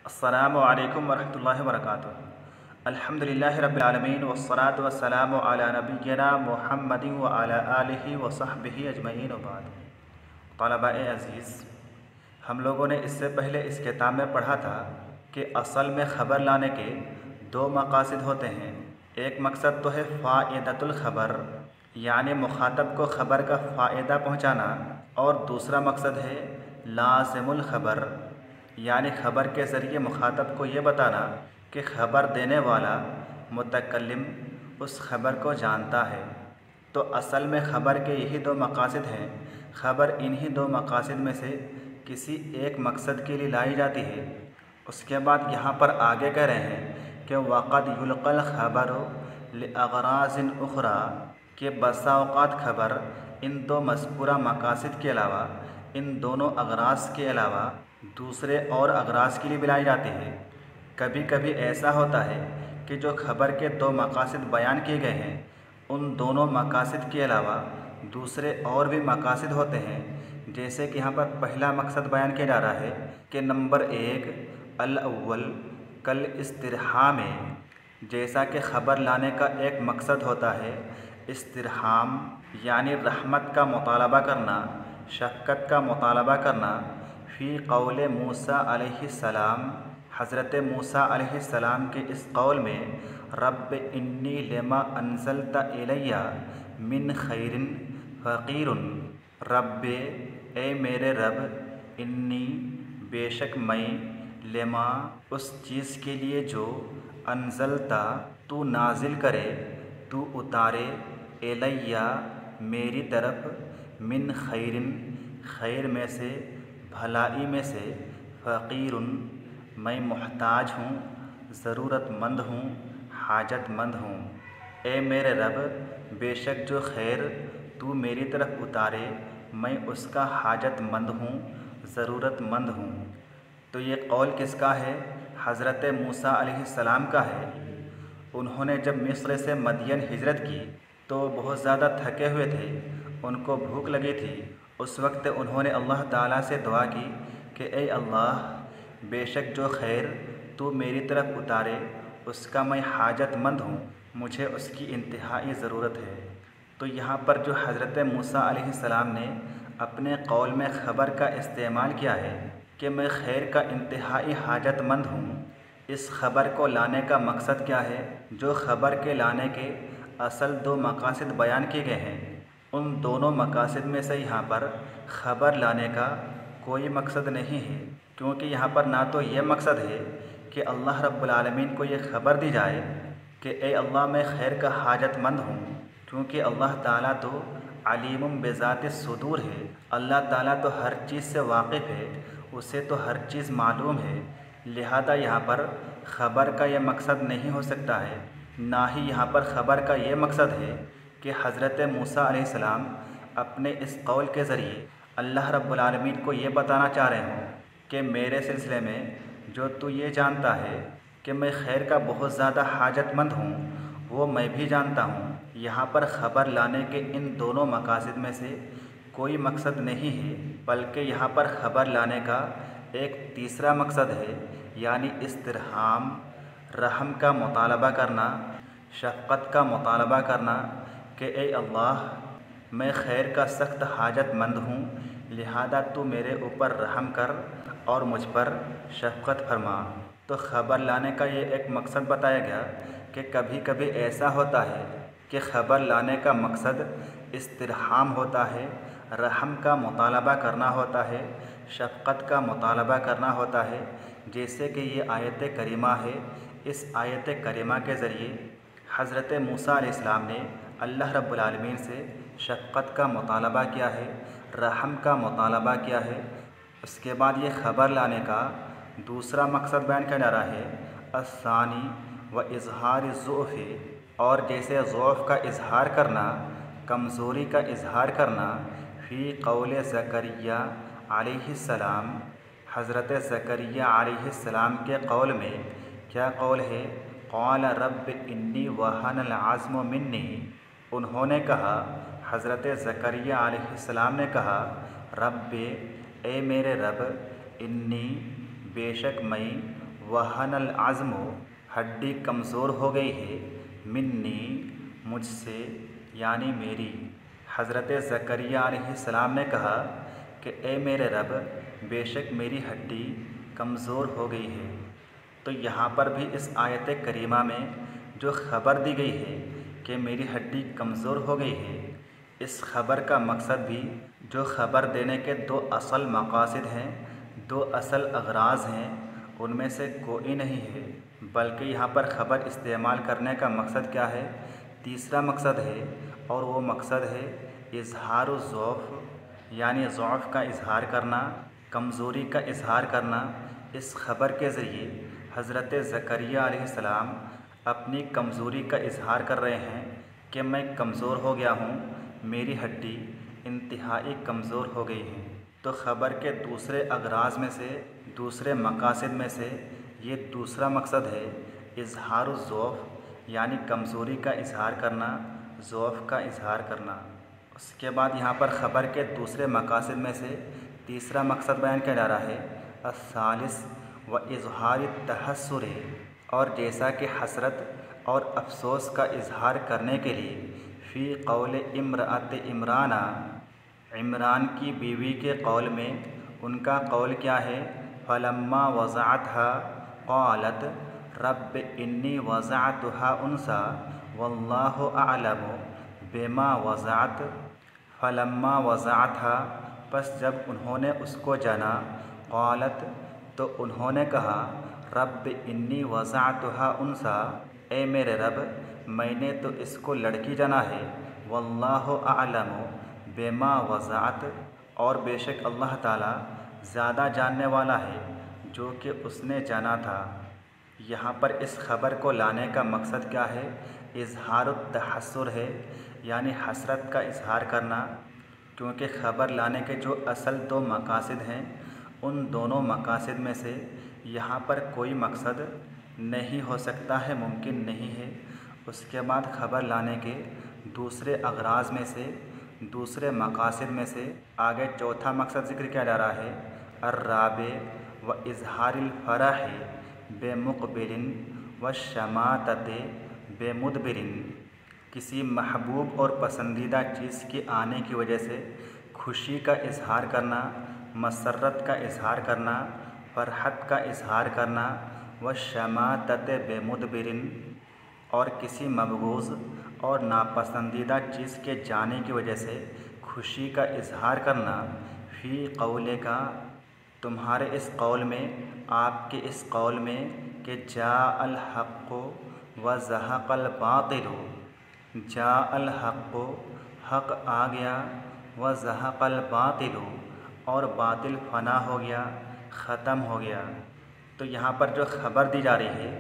अस्सलामु अलैकुम वरहमतुल्लाहि वबरकातुहू। अल्हम्दुलिल्लाहि रब्बिल आलमीन वस्सलातु वस्सलामु अला नबिय्यिना मुहम्मदिन व अला आलिहि व सहबिहि अजमईन व बाद। तलबा-ए अज़ीज़, हम लोगों ने इससे पहले इस किताब में पढ़ा था कि असल में ख़बर लाने के दो मक़ासिद होते हैं। एक मकसद तो है फ़ाइदतुल ख़बर, यानी मुखातब को ख़बर का फ़ायदा पहुँचाना, और दूसरा मकसद है लाज़िमुल ख़बर, यानी ख़बर के ज़रिए मुखातब को ये बताना कि ख़बर देने वाला मुतकल्लिम उस ख़बर को जानता है। तो असल में ख़बर के यही दो मक़ासिद हैं। ख़बर इन्हीं दो मक़ासिद में से किसी एक मकसद के लिए लाई जाती है। उसके बाद यहाँ पर आगे कह रहे हैं कि वक़द युल्क़ल ख़बरु लिअग़राज़िन उख़रा, कि बसा औक़ात ख़बर इन दो मज़कूरा मक़ासिद के अलावा, इन दोनों अग़राज़ के अलावा दूसरे और अग़राज़ के लिए भी लाई जाती है। कभी कभी ऐसा होता है कि जो ख़बर के दो मक़ासिद बयान किए गए हैं, उन दोनों मक़ासिद के अलावा दूसरे और भी मक़ासिद होते हैं। जैसे कि यहाँ पर पहला मकसद बयान किया जा रहा है कि नंबर 1 अल अव्वल कल इस्तिरहाम, जैसा कि ख़बर लाने का एक मकसद होता है इस्तिरहाम, यानी रहमत का मुतालबा करना, शफ़क़त का मुतालबा करना। फ़ी क़ौले मूसा अलैहिस्सलाम, हज़रत मूसा अलैहिस्सलाम के इस कौल में, रब्ब इन्नी लिमा अंज़लता इलैया मिन खैरिन फ़क़ीरुन, रब्बे ए मेरे रब, इन्नी बेशक मैं, लिमा उस चीज़ के लिए जो, अंज़लता तू नाजिल करे, तू उतारे, इलैया मेरी तरफ, मिन खैरिन खैर में से, भलाई में से, फ़क़ीरुन मैं मुहताज हूँ, ज़रूरतमंद हूँ, हाजतमंद हूँ। ए मेरे रब, बेशक जो खैर तू मेरी तरफ उतारे, मैं उसका हाजतमंद हूँ, ज़रूरतमंद हूँ। तो ये कौल किसका है? हज़रत मूसा अलैहिस्सलाम का है। उन्होंने जब मिस्र से मदियन हिजरत की तो बहुत ज़्यादा थके हुए थे, उनको भूख लगी थी। उस वक्त उन्होंने अल्लाह ताला से दुआ की कि ए अल्लाह, बेशक जो खैर तू मेरी तरफ उतारे उसका मैं हाजतमंद हूँ, मुझे उसकी इंतहाई ज़रूरत है। तो यहाँ पर जो हज़रत मूसा अलैहिस्सलाम ने अपने कौल में ख़बर का इस्तेमाल किया है कि मैं खैर का इंतहाई हाजतमंद हूँ, इस ख़बर को लाने का मकसद क्या है? जो ख़बर के लाने के असल दो मक़ासिद बयान किए गए हैं, उन दोनों मक़ासिद में से यहाँ पर ख़बर लाने का कोई मकसद नहीं है। क्योंकि यहाँ पर ना तो ये मकसद है कि अल्लाह रब्बुल आलमीन को ये ख़बर दी जाए कि ए अल्लाह मैं खैर का हाजतमंद हूँ, क्योंकि अल्लाह ताला तो अलीमुम बिज़ातिस सुदूर है। अल्लाह ताला तो हर चीज़ से वाक़िफ़ है, उसे तो हर चीज़ मालूम है। लिहाजा यहाँ पर ख़बर का ये मकसद नहीं हो सकता है। ना ही यहाँ पर ख़बर का ये मकसद है कि हज़रत मूसा अलैहिस्सलाम अपने इस कौल के ज़रिए अल्लाह रब्बुल आलमीन को ये बताना चाह रहे हों कि मेरे सिलसिले में जो तू ये जानता है कि मैं खैर का बहुत ज़्यादा हाजतमंद हूँ, वो मैं भी जानता हूँ। यहाँ पर ख़बर लाने के इन दोनों मक़ासिद में से कोई मकसद नहीं है, बल्कि यहाँ पर ख़बर लाने का एक तीसरा मकसद है, यानी इस्तिरहाम, रहम का मुतालबा करना, शफ़क़त का मुतालबा करना कि ए अल्लाह, मैं खैर का सख्त हाजतमंद हूँ, लिहाजा तू मेरे ऊपर रहम कर और मुझ पर शफ़क़त फरमा। तो ख़बर लाने का ये एक मकसद बताया गया कि कभी कभी ऐसा होता है कि ख़बर लाने का मकसद इस्तिरहाम होता है, रहम का मुतालबा करना होता है, शफ़क़त का मुतालबा करना होता है। जैसे कि ये आयत करीमा है, इस आयत करीमा के ज़रिए हज़रत मूसा अलैहिस्सलाम ने अल्लाह रब्बुल आलमीन से शफ़क़त का मुतालबा किया है, रहम का मुतालबा किया है। उसके बाद ये ख़बर लाने का दूसरा मकसद बयान किया जा रहा है अस्सानी व इज़हार ज़ुअफ़, और जैसे ज़ौफ़ का इज़हार करना, कमज़ोरी का इज़हार करना। फ़ी क़ौले ज़करिया अलैहिस्सलाम, हज़रत ज़करिया अलैहिस्सलाम के कौल में क्या कौल है? क़ाल रब्ब इन्नी वहनल अज़्मु मिन्नी, उन्होंने कहा, हज़रत ज़करिया अलैहिस्सलाम ने कहा, रब्बे ए मेरे रब, इन्नी बेशक मैं, वहनल आज़्मु, हड्डी कमज़ोर हो गई है, मिन्नी, मुझसे, यानी मेरी। हज़रत ज़करिया अलैहिस्सलाम ने कहा कि ए मेरे रब, बेशक मेरी हड्डी कमज़ोर हो गई है। तो यहाँ पर भी इस आयत करीमा में जो ख़बर दी गई है कि मेरी हड्डी कमज़ोर हो गई है, इस ख़बर का मकसद भी, जो ख़बर देने के दो असल मकासद हैं, दो असल अगराज़ हैं, उनमें से कोई नहीं है। बल्कि यहाँ पर ख़बर इस्तेमाल करने का मकसद क्या है? तीसरा मकसद है, और वो मकसद है इज़हार ज़ौफ़, यानी ज़ौफ़ का इज़हार करना, कमज़ोरी का इज़हार करना। इस ख़बर के ज़रिए हज़रत ज़करिया अलैहिस्सलाम अपनी कमज़ोरी का इज़हार कर रहे हैं कि मैं कमज़ोर हो गया हूँ, मेरी हड्डी इंतहाई कमज़ोर हो गई है। तो ख़बर के दूसरे अगराज़ में से, दूसरे मकासद में से ये दूसरा मकसद है इज़हार ज़ौफ़, यानी कमज़ोरी का इज़हार करना, ज़ौफ़ का इज़हार करना। उसके बाद यहाँ पर ख़बर के दूसरे मकासद में से तीसरा मकसद बयान किया जा रहा है अस्सालिस व इज़हार तहस्सुर, और जैसा कि हसरत और अफसोस का इज़हार करने के लिए फ़ी क़ौल इम्रअत इमराना, इमरान की बीवी के कौल में, उनका कौल क्या है? फ़लम्मा वज़अतहा क़ालत रब्ब इन्नी वज़अतहा उन्सा वल्लाहु अअलमु बिमा वज़अत। फ़लम्मा वज़अतहा, बस जब उन्होंने उसको जाना, क़ालत, तो उन्होंने कहा, रब्ब इन्नी वज़अतहा उन्सा, ए मेरे रब, मैंने तो इसको लड़की जाना है, वल्लाहु अअलमु बिमा वज़अत, और बेशक अल्लाह ताला ज़्यादा जानने वाला है जो कि उसने जाना था। यहाँ पर इस ख़बर को लाने का मकसद क्या है? इज़हार तहस्सुर है, यानी हसरत का इज़हार करना। क्योंकि ख़बर लाने के जो असल दो मकासद हैं, उन दोनों मकासद में से यहाँ पर कोई मकसद नहीं हो सकता है, मुमकिन नहीं है। उसके बाद ख़बर लाने के दूसरे अगराज़ में से, दूसरे मकासद में से आगे चौथा मकसद ज़िक्र किया जा रहा है अर्राबे व इज़हारिल फ़रह बेमुक़बिलिन व शमातते बेमुदबिरिन, किसी महबूब और पसंदीदा चीज़ के आने की वजह से खुशी का इज़हार करना, मसरत का इज़हार करना, फ़रहत का इज़हार करना, व शमातते बेमुदबिरिन, और किसी मबगूज़ और नापसंदीदा चीज़ के जाने की वजह से खुशी का इज़हार करना। फ़ी क़ौले का, तुम्हारे इस कौल में, आपके इस कौल में, कि जाअल हक़्क़ु व ज़हक़ल बातिलु, जाअल हक़्क़ु, हक़ आ गया, व ज़हक़ल बातिलु, और बातिल फ़ना हो गया, ख़त्म हो गया। तो यहाँ पर जो ख़बर दी जा रही है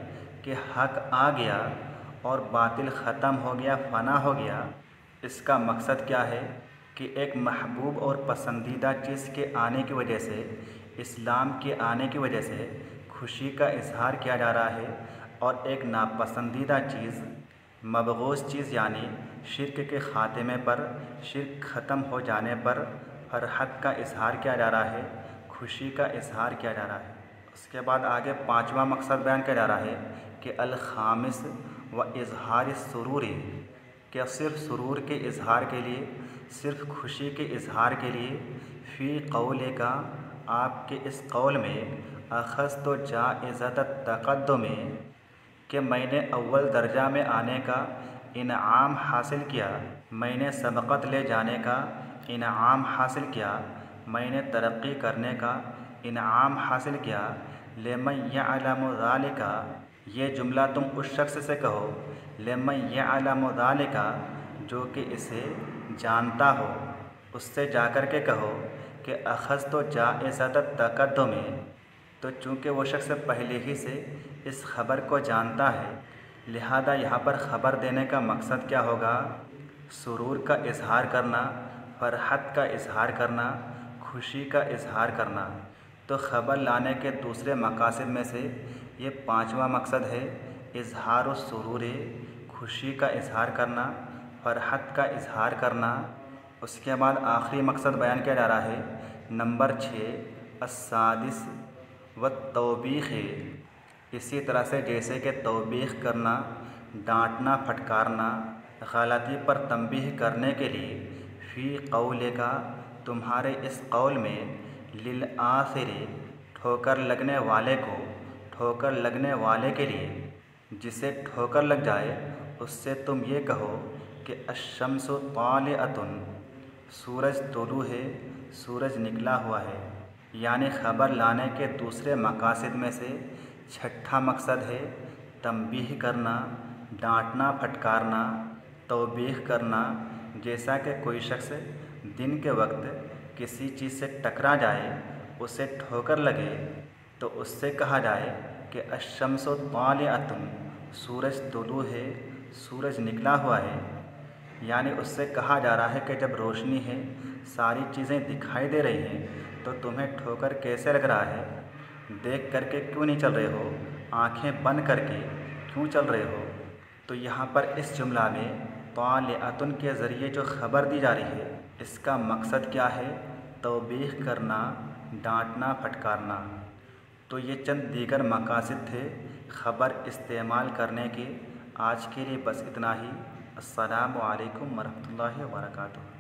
कि हक़ आ गया और बातिल ख़त्म हो गया, फ़ना हो गया, इसका मकसद क्या है? कि एक महबूब और पसंदीदा चीज़ के आने की वजह से, इस्लाम के आने की वजह से खुशी का इज़हार किया जा रहा है, और एक नापसंदीदा चीज़, मबगूज़ चीज़, यानी शिर्क के ख़ात्मे पर, शिर्क ख़त्म हो जाने पर फ़रहत का इज़हार किया जा रहा है, खुशी का इज़हार किया जा रहा है। उसके बाद आगे पाँचवा मकसद बयान किया जा रहा है कि अल-ख़ामिस व इज़हार सुरूरी, क्या सिर्फ़ सुरूर के इज़हार के लिए, सिर्फ़ खुशी के इज़हार के लिए, फ़ी क़ौले का, आपके इस कौल में, अख़ज़्तु जाइज़त तक़द्दुम, कि मैंने अव्वल दर्जा में आने का इनाम हासिल किया, मैंने सबक़त ले जाने का इनाम हासिल किया, मैंने तरक्की करने का इनाम हासिल किया। लिमन यअलमु ज़ालिका, ये जुमला तुम उस शख्स से कहो, लिमन यअलमु ज़ालिका, जो कि इसे जानता हो, उससे जाकर के कहो कि अख़ज़्तु जाइज़त तक़द्दुम। तो चूँकि वो शख्स पहले ही से इस ख़बर को जानता है, लिहाजा यहाँ पर ख़बर देने का मकसद क्या होगा? सुरूर का इज़हार करना, फ़रहत का इज़हार करना, खुशी का इज़हार करना। तो ख़बर लाने के दूसरे मकासद में से ये पाँचवा मकसद है इज़हार सुरूर, खुशी का इज़हार करना, फ़रहत का इज़हार करना। उसके बाद आखिरी मकसद बयान किया जा रहा है नंबर 6 अस्सादिस व तौबीख़, इसी तरह से जैसे कि तौबीख करना, डांटना, फटकारना, गलती पर तंबीह करने के लिए फ़ी कौलिका तुम्हारे इस कौल में, लिल आसिरी ठोकर लगने वाले को, ठोकर लगने वाले के लिए, जिसे ठोकर लग जाए उससे तुम ये कहो कि अश्शम्सु तालिअतुन, सूरज तुलू है, सूरज निकला हुआ है। यानी ख़बर लाने के दूसरे मकासद में से छठा मकसद है तंबीह करना, डांटना, फटकारना, तौबीख करना। जैसा कि कोई शख्स दिन के वक्त किसी चीज़ से टकरा जाए, उसे ठोकर लगे, तो उससे कहा जाए कि अश्शम्सु तालिअतुन, सूरज तुलू है, सूरज निकला हुआ है। यानी उससे कहा जा रहा है कि जब रोशनी है, सारी चीज़ें दिखाई दे रही हैं, तो तुम्हें ठोकर कैसे लग रहा है? देख करके क्यों नहीं चल रहे हो? आँखें बंद करके क्यों चल रहे हो? तो यहाँ पर इस जुमला में तालिअतुन के ज़रिए जो ख़बर दी जा रही है, इसका मकसद क्या है? तौबीख करना, डांटना, फटकारना। तो ये चंद दीगर मकासद थे ख़बर इस्तेमाल करने के। आज के लिए बस इतना ही। अस्सलामु अलैकुम वरहमतुल्लाहि वबरकातुहू।